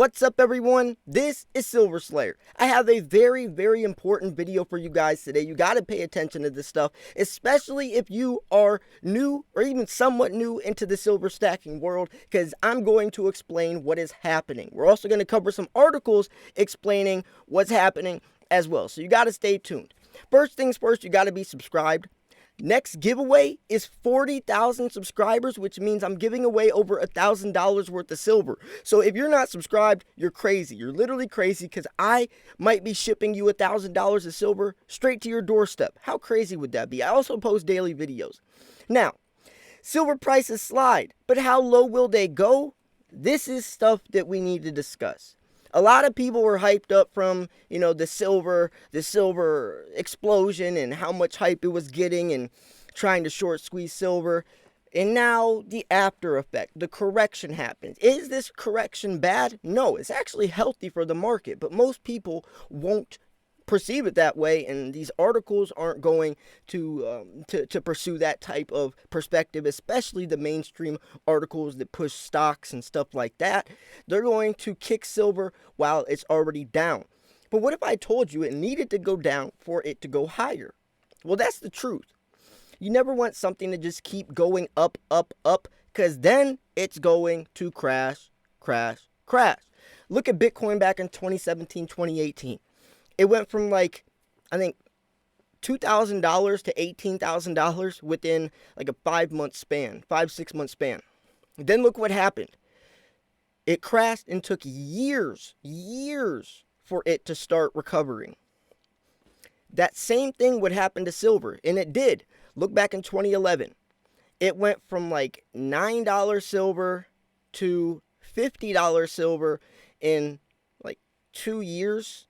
What's up, everyone? This is Silver Slayer. I have a very important video for you guys today. You got to pay attention to this stuff, especially if you are new or even somewhat new into the silver stacking world, because I'm going to explain what is happening. We're also going to cover some articles explaining what's happening as well, so you got to stay tuned. First things first, you got to be subscribed. Next giveaway is 40,000 subscribers, which means I'm giving away over $1,000 worth of silver. So if you're not subscribed, you're crazy. You're literally crazy, because I might be shipping you $1,000 of silver straight to your doorstep. How crazy would that be? I also post daily videos. Now, silver prices slide, but how low will they go? This is stuff that we need to discuss. A lot of people were hyped up from, the silver explosion and how much hype it was getting and trying to short squeeze silver. And now the after effect, the correction happens. Is this correction bad? No, it's actually healthy for the market, but most people won't perceive it that way, and these articles aren't going to pursue that type of perspective, especially the mainstream articles that push stocks and stuff like that. They're going to kick silver while it's already down. But what if I told you it needed to go down for it to go higher? Well, that's the truth. You never want something to just keep going up, because then it's going to crash. Look at Bitcoin back in 2017, 2018. It went from I think $2,000 to $18,000 within like a 6 month span. Then look what happened. It crashed and took years for it to start recovering. That same thing would happen to silver, and it did. Look back in 2011. It went from like $9 silver to $50 silver in like 2 years.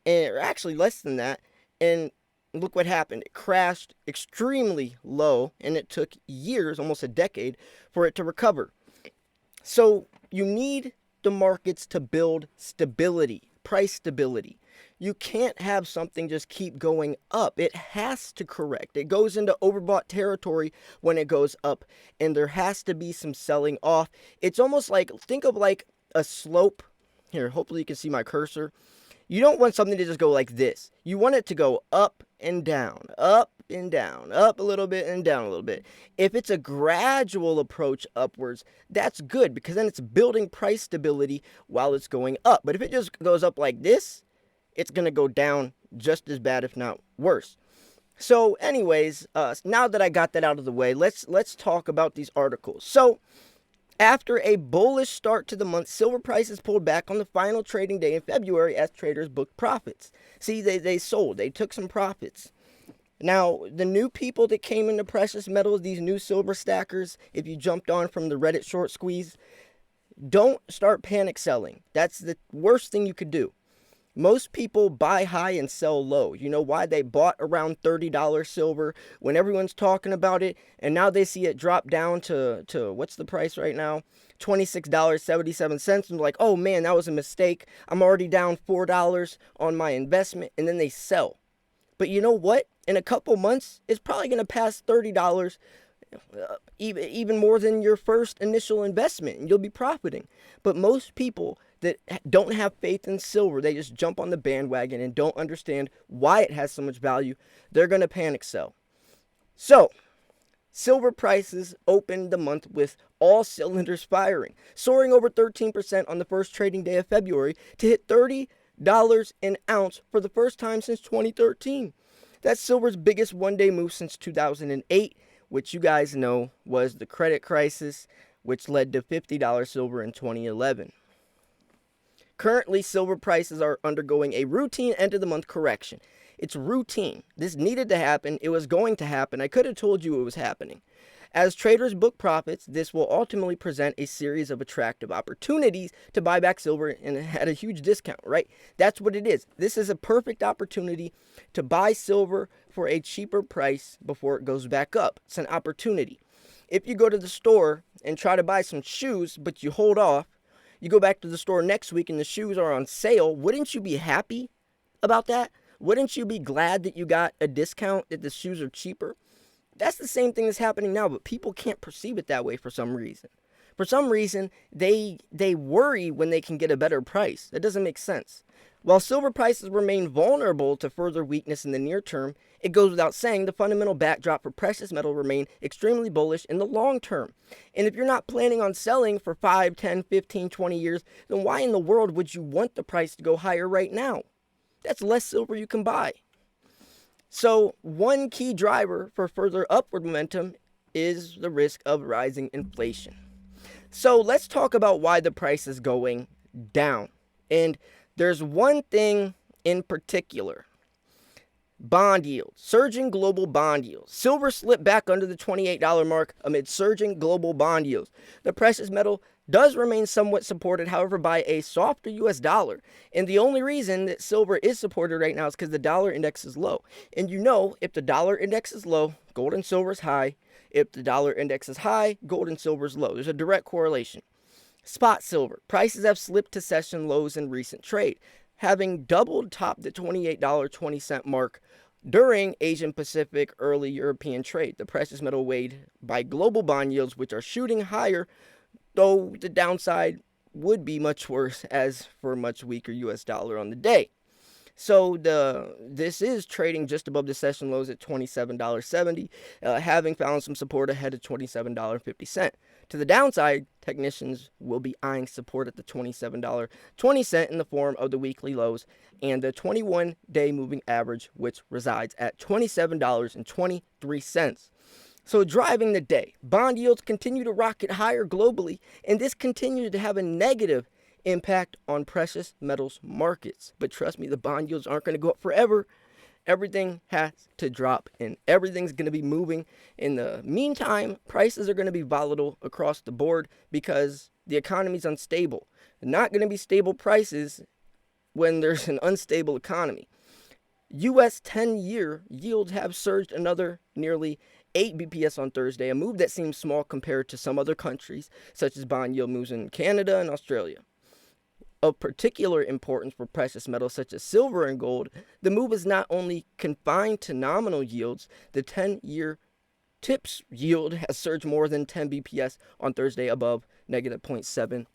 And actually less than that, and look what happened. It crashed extremely low, and it took years, almost a decade, for it to recover. So you need the markets to build stability, price stability. You can't have something just keep going up. It has to correct. It goes into overbought territory when it goes up, and there has to be some selling off. It's almost like, think of like a slope. Here, hopefully you can see my cursor. You don't want something to just go like this. You want it to go up and down, up and down, up a little bit and down a little bit. If it's a gradual approach upwards, that's good, because then it's building price stability while it's going up. But if it just goes up like this, it's going to go down just as bad, if not worse. So anyways, now that I got that out of the way, let's talk about these articles. So after a bullish start to the month, silver prices pulled back on the final trading day in February as traders booked profits. See, they sold. They took some profits. Now, the new people that came into precious metals, these new silver stackers, if you jumped on from the Reddit short squeeze, don't start panic selling. That's the worst thing you could do. Most people buy high and sell low. You know why? They bought around $30 silver when everyone's talking about it, and now they see it drop down to what's the price right now? $26.77. And like, oh man, that was a mistake. I'm already down $4 on my investment, and then they sell. But you know what? In a couple months, it's probably going to pass $30, even more than your first initial investment, and you'll be profiting. But most people that don't have faith in silver, they just jump on the bandwagon and don't understand why it has so much value, they're going to panic sell. So, silver prices opened the month with all cylinders firing, soaring over 13% on the first trading day of February to hit $30 an ounce for the first time since 2013. That's silver's biggest one-day move since 2008, which you guys know was the credit crisis, which led to $50 silver in 2011. Currently, silver prices are undergoing a routine end-of-the-month correction. It's routine. This needed to happen. It was going to happen. I could have told you it was happening. As traders book profits, this will ultimately present a series of attractive opportunities to buy back silver and at a huge discount, right? That's what it is. This is a perfect opportunity to buy silver for a cheaper price before it goes back up. It's an opportunity. If you go to the store and try to buy some shoes, but you hold off, you go back to the store next week and the shoes are on sale, wouldn't you be happy about that? Wouldn't you be glad that you got a discount, that the shoes are cheaper? That's the same thing that's happening now, but people can't perceive it that way for some reason. For some reason, they worry when they can get a better price. That doesn't make sense. While silver prices remain vulnerable to further weakness in the near term, it goes without saying the fundamental backdrop for precious metal remain extremely bullish in the long term. And if you're not planning on selling for 5, 10, 15, 20 years, then why in the world would you want the price to go higher right now? That's less silver you can buy. So, one key driver for further upward momentum is the risk of rising inflation. So, let's talk about why the price is going down. And there's one thing in particular. Bond yields, surging global bond yields. Silver slipped back under the $28 mark amid surging global bond yields. The precious metal does remain somewhat supported, however, by a softer US dollar. And the only reason that silver is supported right now is because the dollar index is low. And you know, if the dollar index is low, gold and silver is high. If the dollar index is high, gold and silver is low. There's a direct correlation. Spot silver. Prices have slipped to session lows in recent trade, having doubled top the $28.20 mark during Asian Pacific early European trade. The precious metal weighed by global bond yields, which are shooting higher, though the downside would be much worse as for a much weaker US dollar on the day. So this is trading just above the session lows at $27.70, having found some support ahead of $27.50. To the downside, technicians will be eyeing support at the $27.20 in the form of the weekly lows and the 21-day moving average, which resides at $27.23. So driving the day, bond yields continue to rocket higher globally, and this continues to have a negative impact on precious metals markets. But trust me, the bond yields aren't going to go up forever. Everything has to drop, and everything's going to be moving. In the meantime, prices are going to be volatile across the board because the economy's unstable. They're not going to be stable prices when there's an unstable economy. U.S. 10-year yields have surged another nearly 8 BPS on Thursday, a move that seems small compared to some other countries, such as bond yield moves in Canada and Australia. Of particular importance for precious metals such as silver and gold, the move is not only confined to nominal yields. The 10-year TIPS yield has surged more than 10 BPS on Thursday, above negative 0.70%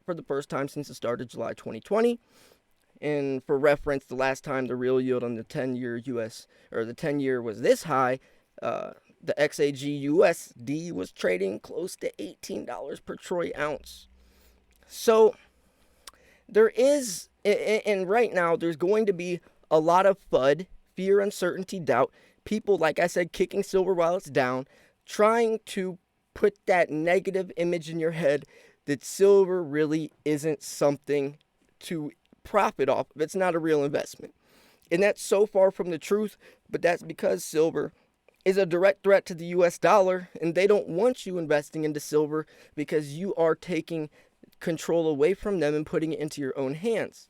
for the first time since the start of July 2020. And for reference, the last time the real yield on the 10-year US or the 10-year was this high, the XAG USD was trading close to $18 per troy ounce. So there is, and right now, there's going to be a lot of FUD, fear, uncertainty, doubt. People, like I said, kicking silver while it's down, trying to put that negative image in your head that silver really isn't something to profit off of. It's not a real investment. And that's so far from the truth, but that's because silver is a direct threat to the US dollar, and they don't want you investing into silver because you are taking control away from them and putting it into your own hands.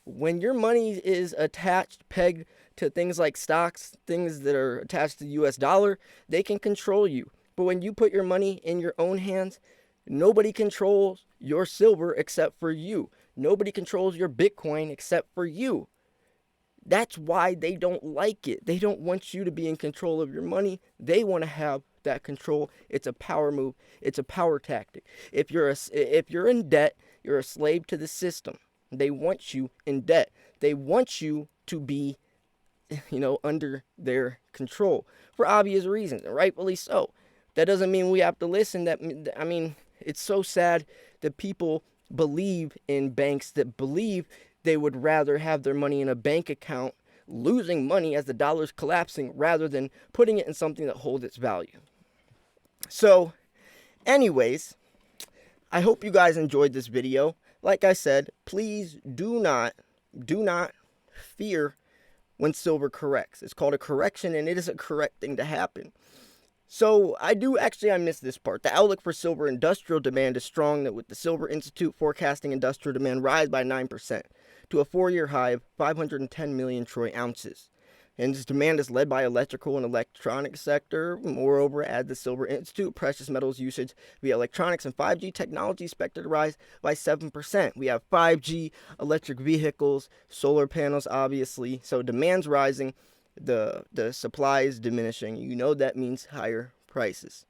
When your money is attached, pegged to things like stocks, things that are attached to the US dollar, they can control you. But when you put your money in your own hands, nobody controls your silver except for you. Nobody controls your Bitcoin except for you. That's why they don't like it. They don't want you to be in control of your money. They want to have that control. It's a power move. It's a power tactic. If you're in debt, you're a slave to the system. They want you in debt. They want you to be, under their control for obvious reasons, and rightfully so. That doesn't mean we have to listen. It's so sad that people believe in banks, that believe they would rather have their money in a bank account losing money as the dollar's collapsing rather than putting it in something that holds its value. So, anyways, I hope you guys enjoyed this video. Like I said, please do not fear when silver corrects. It's called a correction, and it is a correct thing to happen. So I missed this part. The outlook for silver industrial demand is strong, that with the Silver Institute forecasting industrial demand rise by 9% to a 4-year high of 510 million troy ounces. And this demand is led by electrical and electronic sector. Moreover, at the Silver Institute, precious metals usage via electronics and 5G technology expected to rise by 7%. We have 5G, electric vehicles, solar panels, obviously. So demand's rising, the supply is diminishing. That means higher prices.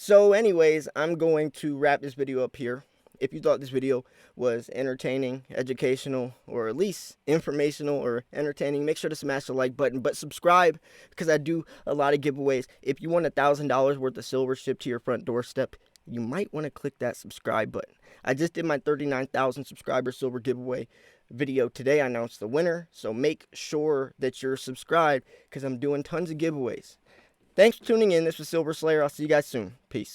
So anyways, I'm going to wrap this video up here. If you thought this video was entertaining, educational, or at least informational or entertaining, make sure to smash the like button. But subscribe, because I do a lot of giveaways. If you want $1,000 worth of silver shipped to your front doorstep, you might want to click that subscribe button. I just did my 39,000 subscriber silver giveaway video today. I announced the winner, so make sure that you're subscribed, because I'm doing tons of giveaways. Thanks for tuning in. This was Silver Slayer. I'll see you guys soon. Peace.